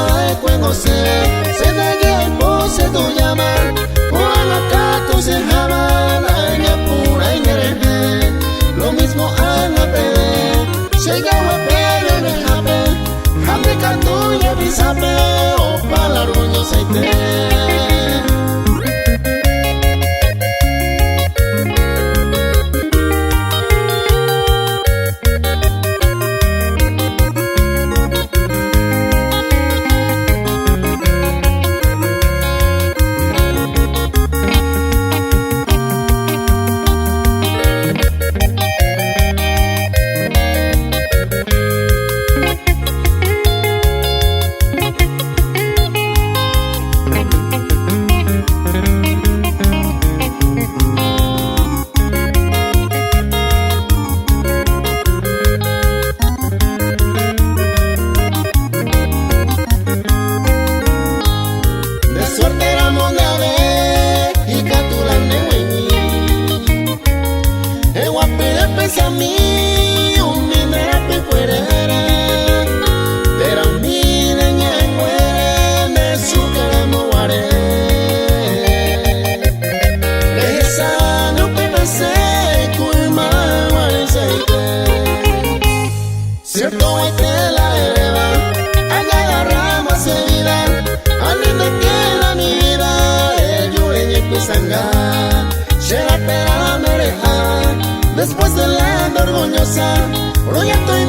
de cuando se negue el pose tu llamar por la cato se jaman aña pura y nereje lo mismo anga pede se gawa pere ne jape canto y avisape o palaruño seite. A mí un minera pecuerera pero mi niña muere me su queremos guare esa no pensé cuima guare seite cierto es que la eleva allá la rama se vida a mí me queda mi vida el yureñe pisanga se la pera mereja. Después de la orgullosa, proyecto y